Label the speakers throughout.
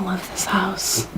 Speaker 1: love this house.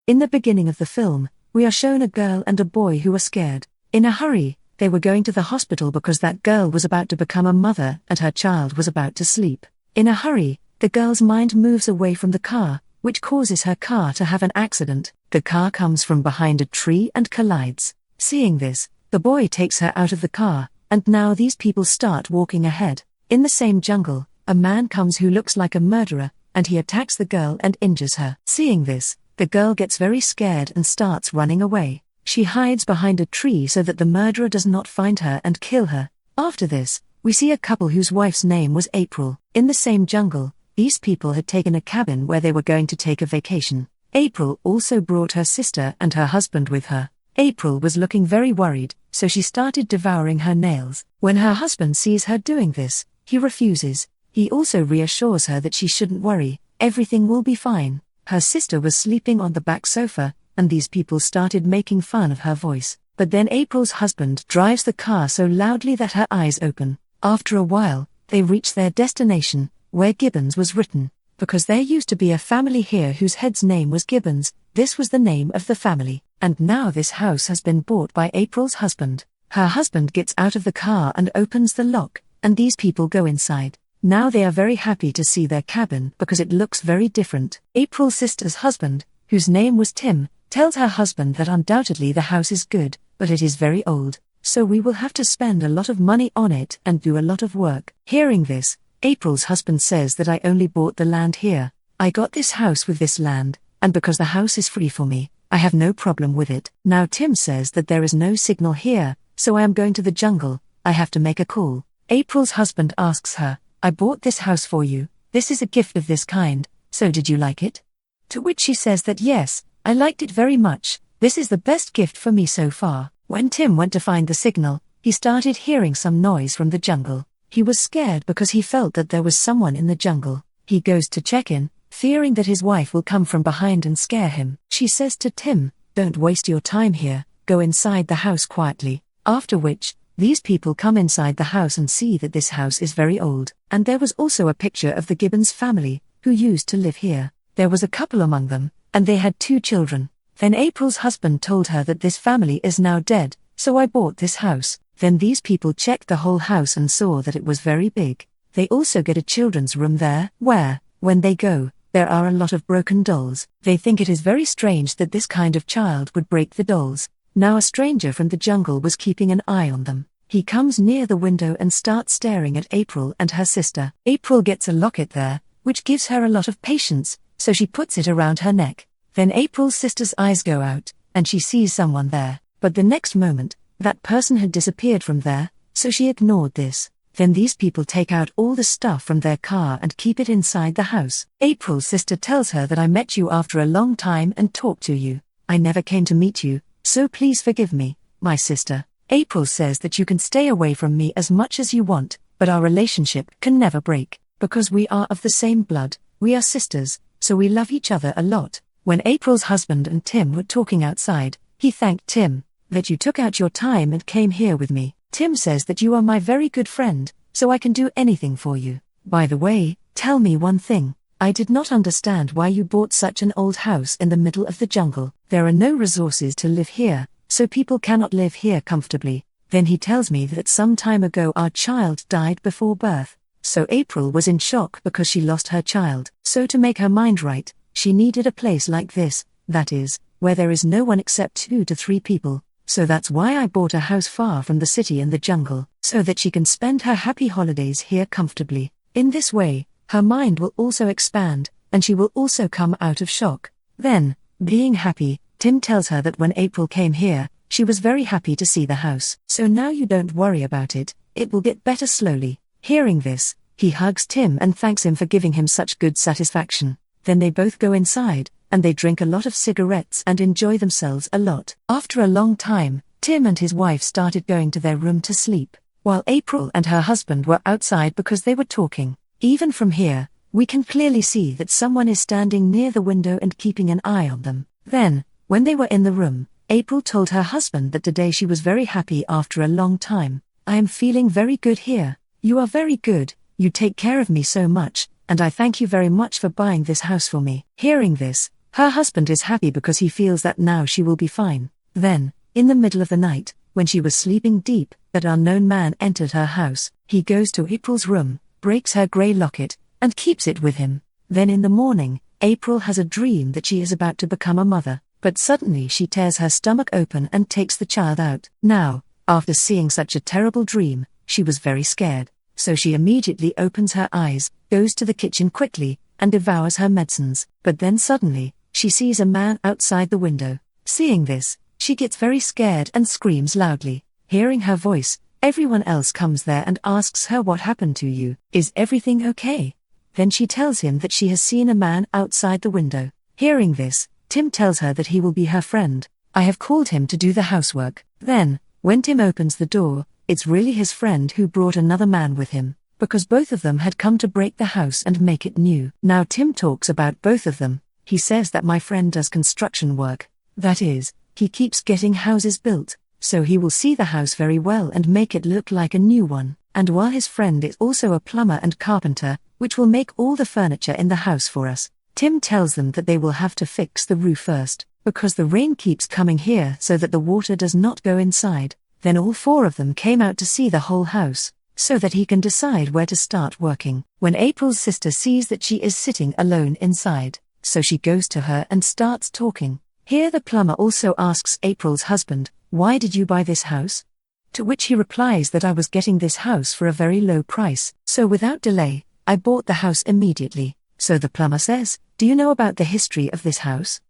Speaker 2: In the beginning of the film, we are shown a girl and a boy who are scared. In a hurry, they were going to the hospital because that girl was about to become a mother and her child was about to sleep. In a hurry, the girl's mind moves away from the car, which causes her car to have an accident. The car comes from behind a tree and collides. Seeing this, the boy takes her out of the car, and now these people start walking ahead. In the same jungle, a man comes who looks like a murderer, and he attacks the girl and injures her. Seeing this, the girl gets very scared and starts running away. She hides behind a tree so that the murderer does not find her and kill her. After this, we see a couple whose wife's name was April. In the same jungle, these people had taken a cabin where they were going to take a vacation. April also brought her sister and her husband with her. April was looking very worried, so she started devouring her nails. When her husband sees her doing this, he refuses. He also reassures her that she shouldn't worry, everything will be fine. Her sister was sleeping on the back sofa, and these people started making fun of her voice. But then April's husband drives the car so loudly that her eyes open. After a while, they reach their destination, where Gibbons was written. Because there used to be a family here whose head's name was Gibbons, this was the name of the family. And now this house has been bought by April's husband. Her husband gets out of the car and opens the lock, and these people go inside. Now they are very happy to see their cabin because it looks very different. April's sister's husband, whose name was Tim, tells her husband that undoubtedly the house is good, but it is very old, so we will have to spend a lot of money on it and do a lot of work. Hearing this, April's husband says that I only bought the land here. I got this house with this land, and because the house is free for me, I have no problem with it. Now Tim says that there is no signal here, so I am going to the jungle. I have to make a call. April's husband asks her, I bought this house for you, this is a gift of this kind, so did you like it? To which she says that yes, I liked it very much, this is the best gift for me so far. When Tim went to find the signal, he started hearing some noise from the jungle. He was scared because he felt that there was someone in the jungle. He goes to check in, fearing that his wife will come from behind and scare him. She says to Tim, don't waste your time here, go inside the house quietly. After which, these people come inside the house and see that this house is very old. And there was also a picture of the Gibbons family, who used to live here. There was a couple among them, and they had 2 children. Then April's husband told her that this family is now dead, so I bought this house. Then these people checked the whole house and saw that it was very big. They also get a children's room there, where, when they go, there are a lot of broken dolls. They think it is very strange that this kind of child would break the dolls. Now a stranger from the jungle was keeping an eye on them. He comes near the window and starts staring at April and her sister. April gets a locket there, which gives her a lot of patience, so she puts it around her neck. Then April's sister's eyes go out, and she sees someone there, but the next moment, that person had disappeared from there, so she ignored this. Then these people take out all the stuff from their car and keep it inside the house. April's sister tells her that I met you after a long time and talked to you. I never came to meet you, so please forgive me, my sister. April says that you can stay away from me as much as you want, but our relationship can never break, because we are of the same blood, we are sisters, so we love each other a lot. When April's husband and Tim were talking outside, he thanked Tim, that you took out your time and came here with me. Tim says that you are my very good friend, so I can do anything for you. By the way, tell me one thing. I did not understand why you bought such an old house in the middle of the jungle. There are no resources to live here, so people cannot live here comfortably. Then he tells me that some time ago our child died before birth. So April was in shock because she lost her child. So to make her mind right, she needed a place like this, that is, where there is no one except 2 to 3 people. So that's why I bought a house far from the city and the jungle, so that she can spend her happy holidays here comfortably. In this way, her mind will also expand, and she will also come out of shock. Then, being happy, Tim tells her that when April came here, she was very happy to see the house. So now you don't worry about it, it will get better slowly. Hearing this, he hugs Tim and thanks him for giving him such good satisfaction. Then they both go inside, and they drink a lot of cigarettes and enjoy themselves a lot. After a long time, Tim and his wife started going to their room to sleep, while April and her husband were outside because they were talking. Even from here, we can clearly see that someone is standing near the window and keeping an eye on them. Then, when they were in the room, April told her husband that today she was very happy after a long time. I am feeling very good here. "You are very good, you take care of me so much, and I thank you very much for buying this house for me." Hearing this, her husband is happy because he feels that now she will be fine. Then, in the middle of the night, when she was sleeping deep, that unknown man entered her house. He goes to April's room, breaks her grey locket, and keeps it with him. Then in the morning, April has a dream that she is about to become a mother, but suddenly she tears her stomach open and takes the child out. Now, after seeing such a terrible dream, she was very scared, so she immediately opens her eyes, goes to the kitchen quickly, and devours her medicines. But then suddenly, she sees a man outside the window. Seeing this, she gets very scared and screams loudly. Hearing her voice, everyone else comes there and asks her, "What happened to you? Is everything okay?" Then she tells him that she has seen a man outside the window. Hearing this, Tim tells her that he will be her friend. "I have called him to do the housework." Then, when Tim opens the door, it's really his friend who brought another man with him, because both of them had come to break the house and make it new. Now Tim talks about both of them. He says that my friend does construction work. That is, he keeps getting houses built, so he will see the house very well and make it look like a new one. And while his friend is also a plumber and carpenter, which will make all the furniture in the house for us, Tim tells them that they will have to fix the roof first, because the rain keeps coming here so that the water does not go inside. Then all four of them came out to see the whole house, so that he can decide where to start working. When April's sister sees that she is sitting alone inside, so she goes to her and starts talking. Here the plumber also asks April's husband, "Why did you buy this house?" To which he replies that, "I was getting this house for a very low price, so without delay, I bought the house immediately." So the plumber says, "Do you know about the history of this house?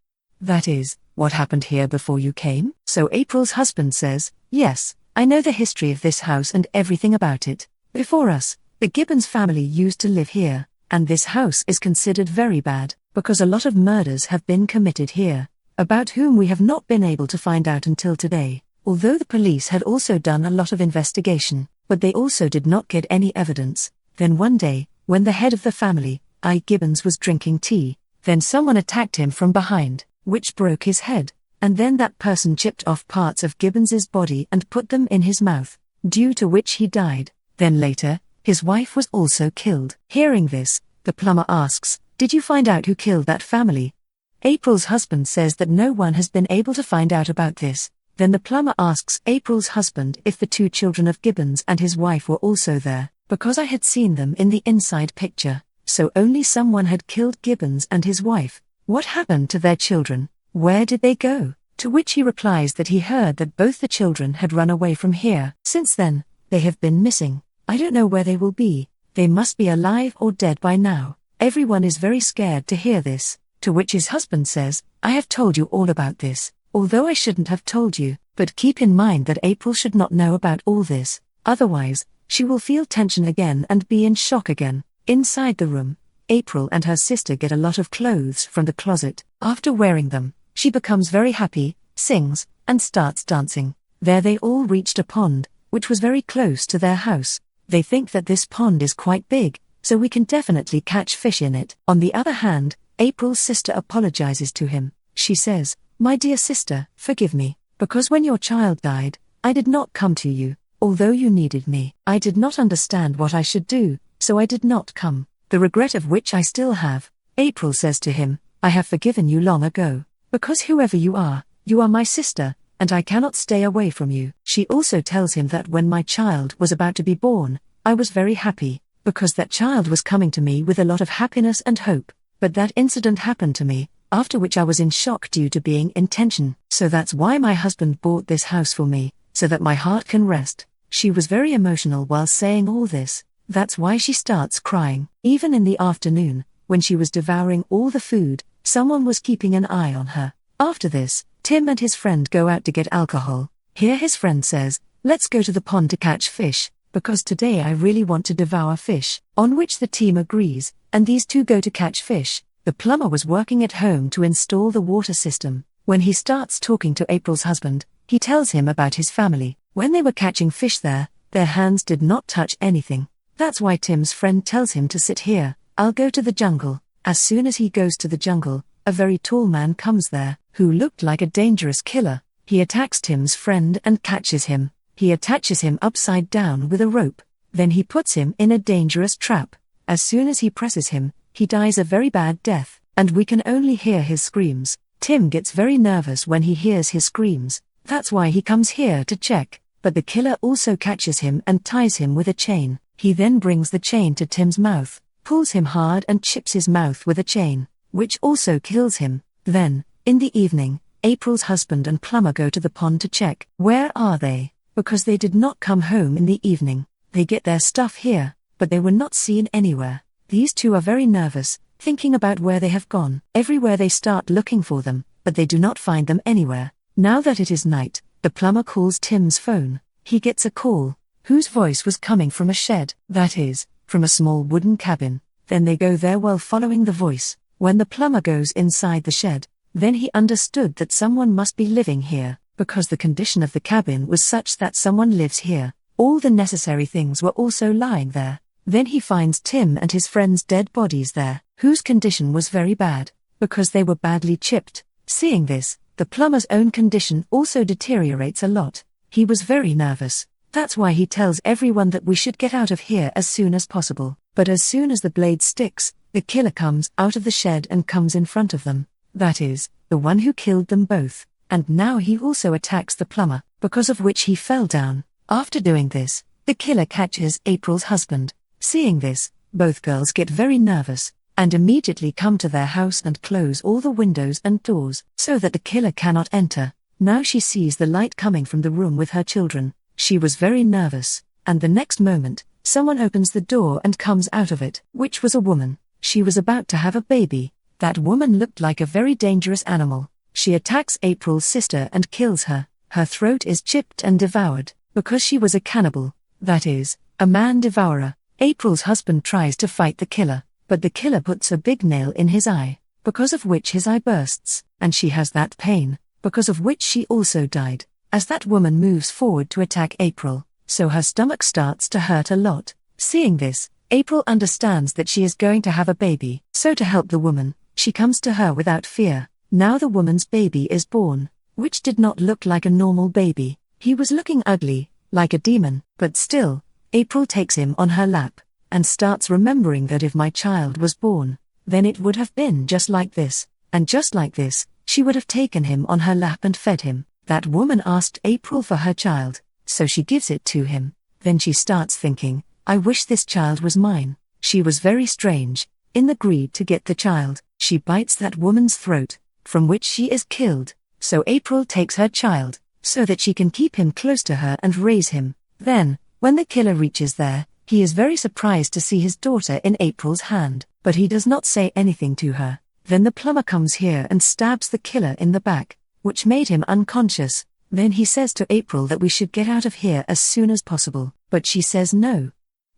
Speaker 2: That is, what happened here before you came?" So April's husband says, "Yes, I know the history of this house and everything about it. Before us, the Gibbons family used to live here, and this house is considered very bad, because a lot of murders have been committed here, about whom we have not been able to find out until today. Although the police had also done a lot of investigation, but they also did not get any evidence. Then one day, when the head of the family, Gibbons, was drinking tea, then someone attacked him from behind, which broke his head, and then that person chipped off parts of Gibbons's body and put them in his mouth, due to which he died. Then later, his wife was also killed." Hearing this, the plumber asks, "Did you find out who killed that family?" April's husband says that no one has been able to find out about this. Then the plumber asks April's husband if the two children of Gibbons and his wife were also there, because I had seen them in the inside picture, so only someone had killed Gibbons and his wife. What happened to their children? Where did they go? To which he replies that he heard that both the children had run away from here. Since then, they have been missing. I don't know where they will be. They must be alive or dead by now. Everyone is very scared to hear this. To which his husband says, "I have told you all about this, although I shouldn't have told you, but keep in mind that April should not know about all this, otherwise, she will feel tension again and be in shock again." Inside the room, April and her sister get a lot of clothes from the closet. After wearing them, she becomes very happy, sings, and starts dancing. There they all reached a pond, which was very close to their house. They think that this pond is quite big, so we can definitely catch fish in it. On the other hand, April's sister apologizes to him. She says, "My dear sister, forgive me, because when your child died, I did not come to you, although you needed me. I did not understand what I should do, so I did not come, the regret of which I still have." April says to him, "I have forgiven you long ago, because whoever you are my sister, and I cannot stay away from you." She also tells him that when my child was about to be born, I was very happy, because that child was coming to me with a lot of happiness and hope. But that incident happened to me, after which I was in shock due to being in tension. So that's why my husband bought this house for me, so that my heart can rest. She was very emotional while saying all this. That's why she starts crying. Even in the afternoon, when she was devouring all the food, someone was keeping an eye on her. After this, Tim and his friend go out to get alcohol. Here his friend says, "Let's go to the pond to catch fish, because today I really want to devour fish." On which the team agrees, and these two go to catch fish. The plumber was working at home to install the water system. When he starts talking to April's husband, he tells him about his family. When they were catching fish there, their hands did not touch anything. That's why Tim's friend tells him to sit here. "I'll go to the jungle." As soon as he goes to the jungle, a very tall man comes there, who looked like a dangerous killer. He attacks Tim's friend and catches him. He attaches him upside down with a rope. Then he puts him in a dangerous trap. As soon as he presses him, he dies a very bad death, and we can only hear his screams. Tim gets very nervous when he hears his screams. That's why he comes here to check. But the killer also catches him and ties him with a chain. He then brings the chain to Tim's mouth, pulls him hard and chips his mouth with a chain, which also kills him. Then, in the evening, April's husband and plumber go to the pond to check. Where are they? Because they did not come home in the evening. They get their stuff here, but they were not seen anywhere. These two are very nervous, thinking about where they have gone. Everywhere they start looking for them, but they do not find them anywhere. Now that it is night, the plumber calls Tim's phone. He gets a call, whose voice was coming from a shed, that is, from a small wooden cabin. Then they go there while following the voice. When the plumber goes inside the shed, then he understood that someone must be living here, because the condition of the cabin was such that someone lives here. All the necessary things were also lying there. Then he finds Tim and his friends' dead bodies there, whose condition was very bad, because they were badly chipped. Seeing this, the plumber's own condition also deteriorates a lot. He was very nervous. That's why he tells everyone that we should get out of here as soon as possible. But as soon as the blade sticks, the killer comes out of the shed and comes in front of them. That is, the one who killed them both. And now he also attacks the plumber, because of which he fell down. After doing this, the killer catches April's husband. Seeing this, both girls get very nervous, and immediately come to their house and close all the windows and doors, so that the killer cannot enter. Now she sees the light coming from the room with her children. She was very nervous, and the next moment, someone opens the door and comes out of it, which was a woman. She was about to have a baby. That woman looked like a very dangerous animal. She attacks April's sister and kills her. Her throat is chipped and devoured, because she was a cannibal, that is, a man-devourer. April's husband tries to fight the killer, but the killer puts a big nail in his eye, because of which his eye bursts, and she has that pain, because of which she also died. As that woman moves forward to attack April, so her stomach starts to hurt a lot. Seeing this, April understands that she is going to have a baby, so to help the woman, she comes to her without fear. Now the woman's baby is born, which did not look like a normal baby. He was looking ugly, like a demon, but still, April takes him on her lap, and starts remembering that if my child was born, then it would have been just like this, and just like this, she would have taken him on her lap and fed him. That woman asked April for her child, so she gives it to him. Then she starts thinking, I wish this child was mine. She was very strange. In the greed to get the child, she bites that woman's throat, from which she is killed. So April takes her child, so that she can keep him close to her and raise him. Then, when the killer reaches there, he is very surprised to see his daughter in April's hand, but he does not say anything to her. Then the plumber comes here and stabs the killer in the back, which made him unconscious. Then he says to April that we should get out of here as soon as possible, but she says no.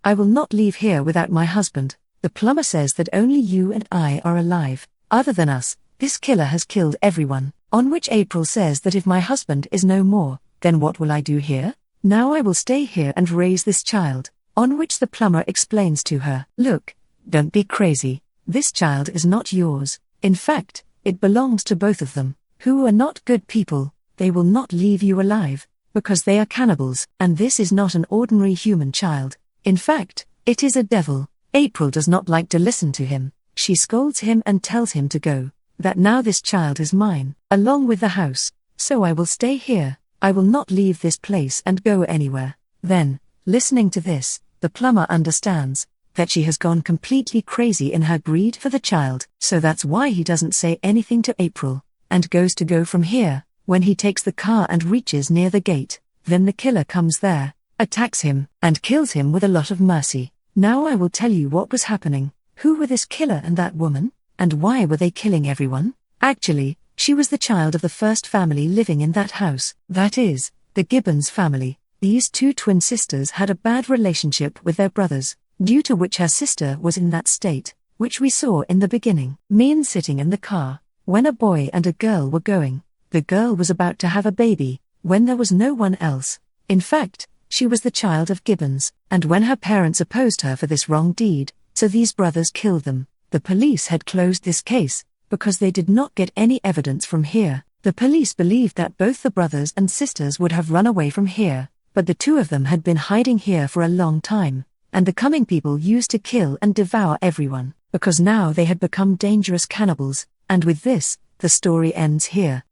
Speaker 2: I will not leave here without my husband. The plumber says that only you and I are alive. Other than us, this killer has killed everyone. On which April says that if my husband is no more, then what will I do here? Now I will stay here and raise this child. On which the plumber explains to her, look, don't be crazy. This child is not yours. In fact, it belongs to both of them, who are not good people. They will not leave you alive, because they are cannibals, and this is not an ordinary human child. In fact, it is a devil. April does not like to listen to him. She scolds him and tells him to go, that now this child is mine, along with the house, so I will stay here. I will not leave this place and go anywhere. Then, listening to this, the plumber understands that she has gone completely crazy in her greed for the child, so that's why he doesn't say anything to April, and goes to go from here. When he takes the car and reaches near the gate, then the killer comes there, attacks him, and kills him with a lot of mercy. Now I will tell you what was happening. Who were this killer and that woman, and why were they killing everyone? Actually, she was the child of the first family living in that house, that is, the Gibbons family. These two twin sisters had a bad relationship with their brothers, due to which her sister was in that state, which we saw in the beginning. Men sitting in the car, when a boy and a girl were going. The girl was about to have a baby, when there was no one else. In fact, she was the child of Gibbons, and when her parents opposed her for this wrong deed, so these brothers killed them. The police had closed this case, because they did not get any evidence from here. The police believed that both the brothers and sisters would have run away from here, but the two of them had been hiding here for a long time, and the coming people used to kill and devour everyone, because now they had become dangerous cannibals, and with this, the story ends here.